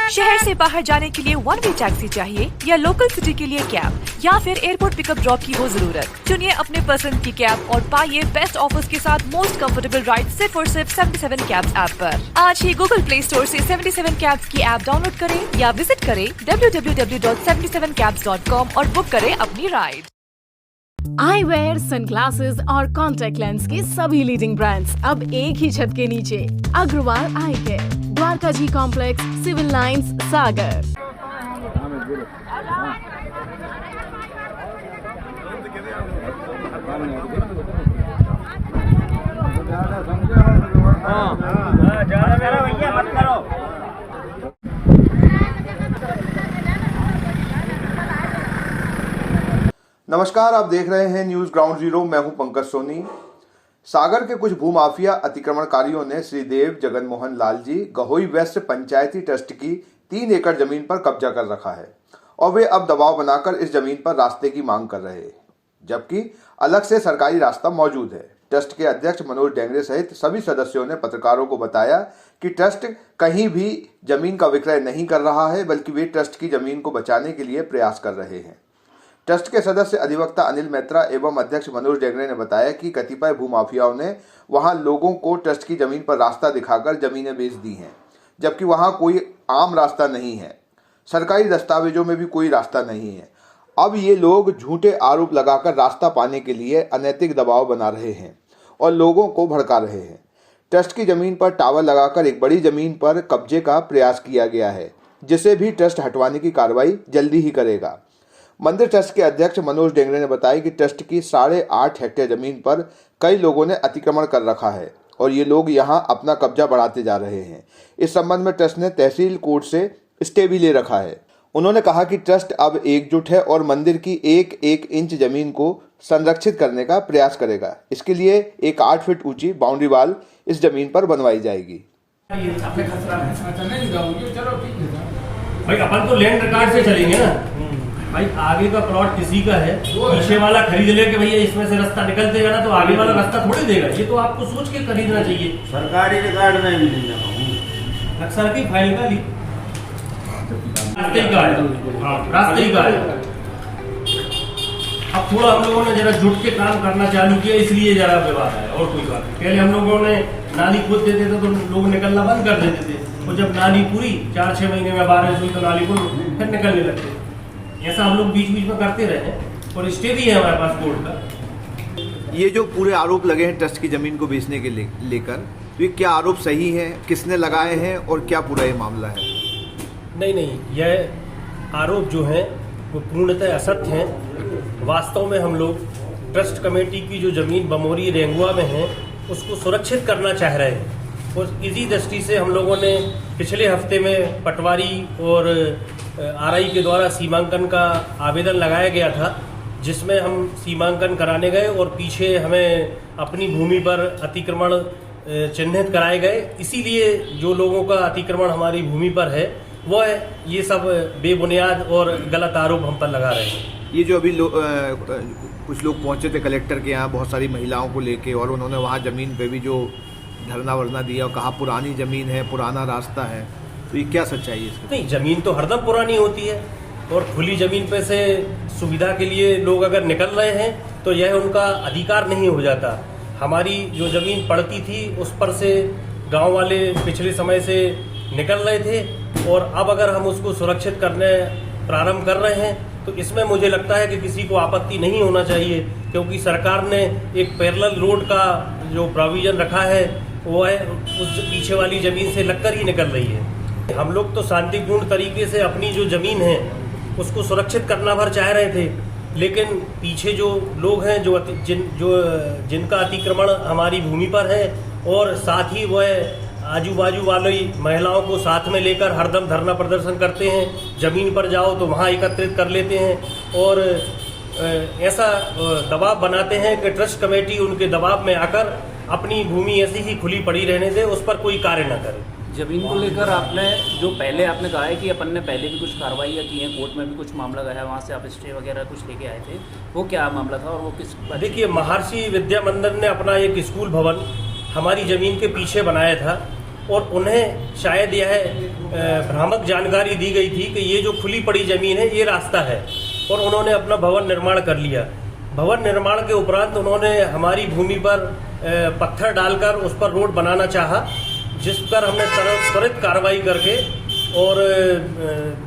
शहर से बाहर जाने के लिए वन वे टैक्सी चाहिए या लोकल सिटी के लिए कैब या फिर एयरपोर्ट पिकअप ड्रॉप की हो जरूरत? चुनिए अपने पसंद की कैब और पाइए बेस्ट ऑफर्स के साथ मोस्ट कंफर्टेबल राइड सिर्फ और सिर्फ 77 कैब्स ऐप पर। आज ही गूगल प्ले स्टोर से 77 कैब्स की ऐप डाउनलोड करें या विजिट करें www.77cabs.com और बुक करें अपनी राइड। आई वेयर, सनग्लासेस और कॉन्टैक्ट लेंस के सभी लीडिंग ब्रांड्स अब एक ही छत के नीचे। अग्रवाल आई केयर, द्वारका जी कॉम्प्लेक्स, सिविल लाइंस, सागर। नमस्कार, आप देख रहे हैं न्यूज ग्राउंड जीरो। मैं हूं पंकज सोनी। सागर के कुछ भूमाफिया अतिक्रमणकारियों ने श्रीदेव जगनमोहन लाल जी गहोई वेस्ट पंचायती ट्रस्ट की 3 एकड़ जमीन पर कब्जा कर रखा है और वे अब दबाव बनाकर इस जमीन पर रास्ते की मांग कर रहे हैं, जबकि अलग से सरकारी रास्ता मौजूद है। ट्रस्ट के अध्यक्ष मनोज डेंगरे सहित सभी सदस्यों ने पत्रकारों को बताया कि ट्रस्ट कहीं भी जमीन का विक्रय नहीं कर रहा है, बल्कि वे ट्रस्ट की जमीन को बचाने के लिए प्रयास कर रहे हैं। ट्रस्ट के सदस्य अधिवक्ता अनिल मैत्रा एवं अध्यक्ष मनोज डेंगरे ने बताया कि कतिपय भूमाफियाओं ने वहां लोगों को ट्रस्ट की जमीन पर रास्ता दिखाकर जमीनें बेच दी हैं, जबकि वहां कोई आम रास्ता नहीं है, सरकारी दस्तावेजों में भी कोई रास्ता नहीं है। अब ये लोग झूठे आरोप लगाकर रास्ता पाने के लिए अनैतिक दबाव बना रहे हैं और लोगों को भड़का रहे हैं। ट्रस्ट की जमीन पर टावर लगाकर एक बड़ी जमीन पर कब्जे का प्रयास किया गया है, जिसे भी ट्रस्ट हटवाने की कार्रवाई जल्दी ही करेगा। मंदिर ट्रस्ट के अध्यक्ष मनोज डेंगरे ने बताया कि ट्रस्ट की 8.5 हेक्टेयर जमीन पर कई लोगों ने अतिक्रमण कर रखा है और ये लोग यहां अपना कब्जा बढ़ाते जा रहे हैं। इस संबंध में ट्रस्ट ने तहसील कोर्ट से स्टे भी ले रखा है। उन्होंने कहा कि ट्रस्ट अब एकजुट है और मंदिर की 1-1 इंच जमीन को संरक्षित करने का प्रयास करेगा। इसके लिए एक 8 फीट ऊंची बाउंड्री वाल इस जमीन पर बनवाई जाएगी। भाई अपन तो लैंड रिकॉर्ड से चलेंगे ना भाई, आगे का प्लॉट किसी का है, पीछे वाला खरीद ले कि भैया इसमें से रास्ता निकल देगा ना, तो आगे वाला रास्ता थोड़ी देगा। ये तो आपको सोच के खरीदना चाहिए। सरकारी रिकॉर्ड में मिलेगा, अक्सर की फाइल का ली रास्ते ही का है, रास्ते ही का है। अब थोड़ा हम लोगों ने जरा जुट के काम करना चालू किया, इसलिए जरा विवाद है और कोई बात नहीं। पहले हम लोगों ने नाली खोद देते थे तो लोग निकलना बंद कर देते थे, और जब नाली पूरी 4-6 महीने में बारिश हुई तो नाली को फिर निकलने लगते। ऐसा हम लोग बीच बीच में करते रहे और स्टे भी है हमारे पास कोर्ट का। ये जो पूरे आरोप लगे हैं ट्रस्ट की जमीन को बेचने के लेकर, तो ये क्या आरोप सही है, किसने लगाए हैं और क्या पूरा ये मामला है? नहीं, यह आरोप जो है वो पूर्णतः असत्य हैं। वास्तव में हम लोग ट्रस्ट कमेटी की जो जमीन बमोरी रेंगुआ में है उसको सुरक्षित करना चाह रहे हैं, और इसी दृष्टि से हम लोगों ने पिछले हफ्ते में पटवारी और आरआई के द्वारा सीमांकन का आवेदन लगाया गया था, जिसमें हम सीमांकन कराने गए और पीछे हमें अपनी भूमि पर अतिक्रमण चिन्हित कराए गए। इसीलिए जो लोगों का अतिक्रमण हमारी भूमि पर है वह ये सब बेबुनियाद और गलत आरोप हम पर लगा रहे हैं। ये जो अभी कुछ लोग पहुंचे थे कलेक्टर के यहाँ बहुत सारी महिलाओं को लेके, और उन्होंने वहाँ ज़मीन पे भी जो धरना वरना दिया और कहा पुरानी ज़मीन है, पुराना रास्ता है, तो ये क्या सच्चाई है इसकी? नहीं, जमीन तो हरदम पुरानी होती है और खुली जमीन पे से सुविधा के लिए लोग अगर निकल रहे हैं तो यह उनका अधिकार नहीं हो जाता। हमारी जो जमीन पड़ती थी उस पर से गांव वाले पिछले समय से निकल रहे थे, और अब अगर हम उसको सुरक्षित करने प्रारंभ कर रहे हैं तो इसमें मुझे लगता है कि किसी को आपत्ति नहीं होना चाहिए, क्योंकि सरकार ने एक पैरेलल रोड का जो प्रोविजन रखा है वो है उस पीछे वाली जमीन से लगकर ही निकल रही है। हम लोग तो शांतिपूर्ण तरीके से अपनी जो जमीन है उसको सुरक्षित करना भर चाह रहे थे, लेकिन पीछे जो लोग हैं जिनका अतिक्रमण हमारी भूमि पर है, और साथ ही वह आजू बाजू वाली महिलाओं को साथ में लेकर हरदम धरना प्रदर्शन करते हैं। जमीन पर जाओ तो वहाँ एकत्रित कर लेते हैं और ऐसा दबाव बनाते हैं कि ट्रस्ट कमेटी उनके दबाव में आकर अपनी भूमि ऐसी ही खुली पड़ी रहने दे, उस पर कोई कार्य न करे। जमीन को लेकर आपने जो पहले आपने कहा है कि अपन ने पहले भी कुछ कार्रवाई की है, कोर्ट में भी कुछ मामला गया, वहाँ से आप स्टे वगैरह कुछ लेके आए थे, वो क्या मामला था और वो किस? देखिए, महर्षि विद्या मंदिर ने अपना एक स्कूल भवन हमारी ज़मीन के पीछे बनाया था और उन्हें शायद यह भ्रामक जानकारी दी गई थी कि ये जो खुली पड़ी जमीन है ये रास्ता है, और उन्होंने अपना भवन निर्माण कर लिया। भवन निर्माण के उपरांत उन्होंने हमारी भूमि पर पत्थर डालकर उस पर रोड बनाना चाहा, जिस पर हमने त्वरित कार्रवाई करके और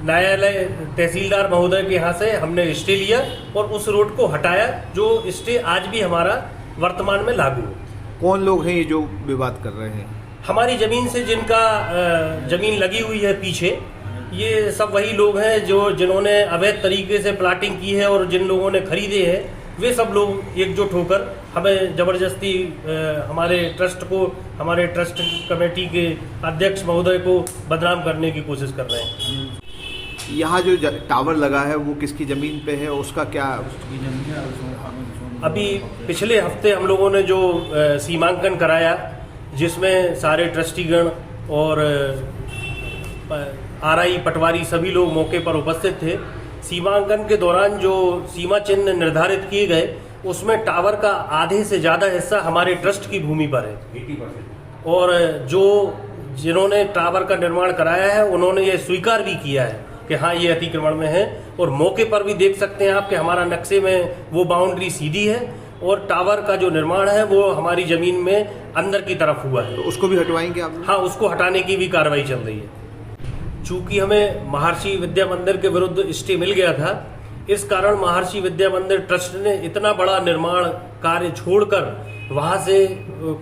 न्यायालय तहसीलदार महोदय के यहाँ से हमने स्टे लिया और उस रोड को हटाया, जो स्टे आज भी हमारा वर्तमान में लागू है। कौन लोग हैं ये जो विवाद कर रहे हैं? हमारी जमीन से जिनका जमीन लगी हुई है पीछे, ये सब वही लोग हैं जिन्होंने अवैध तरीके से प्लाटिंग की है, और जिन लोगों ने खरीदे हैं वे सब लोग एकजुट होकर हमें जबरदस्ती हमारे ट्रस्ट कमेटी के अध्यक्ष महोदय को बदनाम करने की कोशिश कर रहे हैं। यहाँ जो टावर लगा है वो किसकी जमीन पे है, उसका क्या? अभी पिछले हफ्ते हम लोगों ने जो सीमांकन कराया, जिसमें सारे ट्रस्टीगण और आरआई पटवारी सभी लोग मौके पर उपस्थित थे। सीमांकन के दौरान जो सीमा चिन्ह निर्धारित किए गए, उसमें टावर का आधे से ज़्यादा हिस्सा हमारे ट्रस्ट की भूमि पर है, 80%। और जिन्होंने टावर का निर्माण कराया है उन्होंने ये स्वीकार भी किया है कि हाँ ये अतिक्रमण में है, और मौके पर भी देख सकते हैं आप कि हमारा नक्शे में वो बाउंड्री सीधी है, और टावर का जो निर्माण है वो हमारी जमीन में अंदर की तरफ हुआ है। तो उसको भी हटवाएंगे आप? हाँ, उसको हटाने की भी कार्रवाई चल रही है। चूंकि हमें महर्षि विद्या मंदिर के विरुद्ध स्टे मिल गया था, इस कारण महर्षि विद्या मंदिर ट्रस्ट ने इतना बड़ा निर्माण कार्य छोड़कर वहां से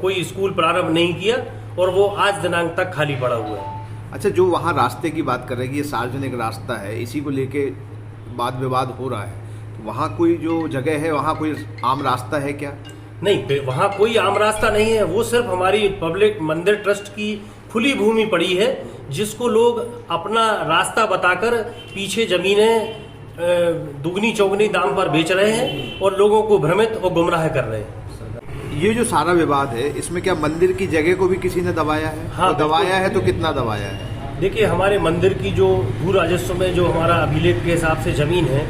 कोई स्कूल प्रारंभ नहीं किया, और वो आज दिनांक तक खाली पड़ा हुआ है। अच्छा, जो वहाँ रास्ते की बात कर रहे हैं कि ये सार्वजनिक रास्ता है, इसी को लेके वाद विवाद हो रहा है, तो वहाँ कोई जो जगह है वहाँ कोई आम रास्ता है क्या? नहीं, वहाँ कोई आम रास्ता नहीं है, वो सिर्फ हमारी पब्लिक मंदिर ट्रस्ट की खुली भूमि पड़ी है, जिसको लोग अपना रास्ता बताकर पीछे जमीनें दुगनी चौगनी दाम पर बेच रहे हैं और लोगों को भ्रमित और गुमराह कर रहे हैं। ये जो सारा विवाद है, इसमें क्या मंदिर की जगह को भी किसी ने दबाया है? हाँ, तो दबाया है तो कितना दबाया है? देखिए, हमारे मंदिर की जो भू राजस्व में जो हमारा अभिलेख के हिसाब से जमीन है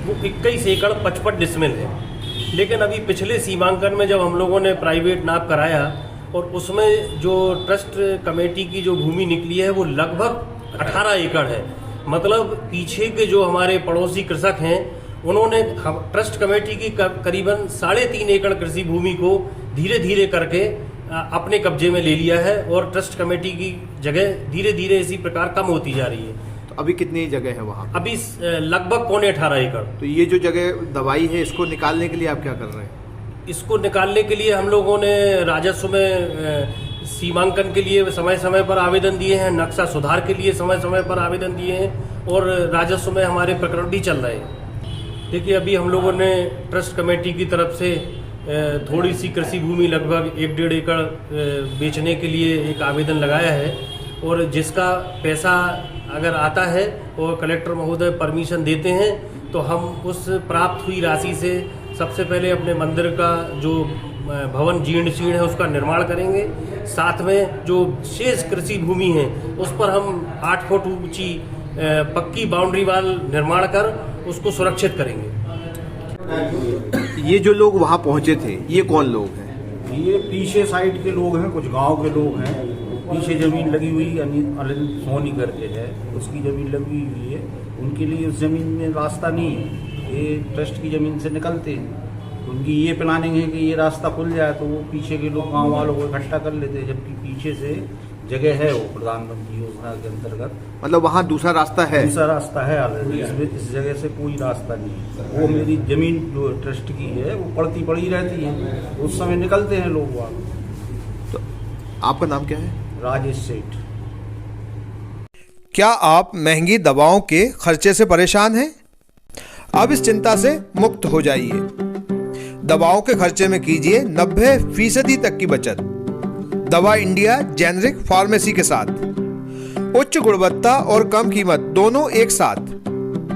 वो 21 एकड़ 55 डिसमिल है, लेकिन अभी पिछले सीमांकन में जब हम लोगों ने प्राइवेट नाप कराया और उसमें जो ट्रस्ट कमेटी की जो भूमि निकली है वो लगभग 18 एकड़ है। मतलब पीछे के जो हमारे पड़ोसी कृषक हैं उन्होंने ट्रस्ट कमेटी की करीबन 3.5 एकड़ कृषि भूमि को धीरे धीरे करके अपने कब्जे में ले लिया है, और ट्रस्ट कमेटी की जगह धीरे धीरे इसी प्रकार कम होती जा रही है। तो अभी कितनी जगह है वहाँ? अभी लगभग 18 एकड़। तो ये जो जगह दबाई है, इसको निकालने के लिए आप क्या कर रहे हैं? इसको निकालने के लिए हम लोगों ने राजस्व में सीमांकन के लिए समय समय पर आवेदन दिए हैं, नक्शा सुधार के लिए समय समय पर आवेदन दिए हैं, और राजस्व में हमारे प्रकरण भी चल रहे हैं। देखिए, अभी हम लोगों ने ट्रस्ट कमेटी की तरफ से थोड़ी सी कृषि भूमि लगभग 1-1.5 एकड़ बेचने के लिए एक आवेदन लगाया है, और जिसका पैसा अगर आता है और कलेक्टर महोदय परमिशन देते हैं तो हम उस प्राप्त हुई राशि से सबसे पहले अपने मंदिर का जो भवन जीर्ण शीर्ण है उसका निर्माण करेंगे। साथ में जो शेष कृषि भूमि है उस पर हम 8 फुट ऊंची पक्की बाउंड्री वाल निर्माण कर उसको सुरक्षित करेंगे। ये जो लोग वहाँ पहुँचे थे, ये कौन लोग हैं? ये पीछे साइड के लोग हैं, कुछ गांव के लोग हैं। पीछे जमीन लगी हुई अनिल सोनी करके है, उसकी जमीन लगी हुई है। उनके लिए उस जमीन में रास्ता नहीं है, ये ट्रस्ट की जमीन से निकलते हैं। उनकी ये प्लानिंग है कि ये रास्ता खुल जाए तो वो पीछे के लोग गांव वालों को इकट्ठा कर लेते हैं, जबकि पीछे से जगह है वो प्रधानमंत्री योजना के अंतर्गत। मतलब वहाँ दूसरा रास्ता है? दूसरा रास्ता है ऑलरेडी, इस जगह से कोई रास्ता नहीं है। वो मेरी जमीन जो ट्रस्ट की है वो पड़ती पड़ी रहती है, उस समय निकलते हैं लोग वहाँ। तो आपका नाम क्या है? राजेश सेठ। क्या आप महंगी दवाओं के खर्चे से परेशान हैं? अब इस चिंता से मुक्त हो जाइए। दवाओं के खर्चे में कीजिए 90% तक की बचत। दवा इंडिया जेनेरिक फार्मेसी के साथ उच्च गुणवत्ता और कम कीमत दोनों एक साथ।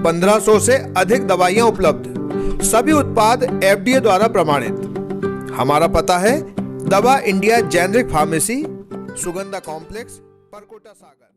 1500 से अधिक दवाइयां उपलब्ध, सभी उत्पाद FDA द्वारा प्रमाणित। हमारा पता है दवा India generic pharmacy, Sugandha complex, Parkota सागर।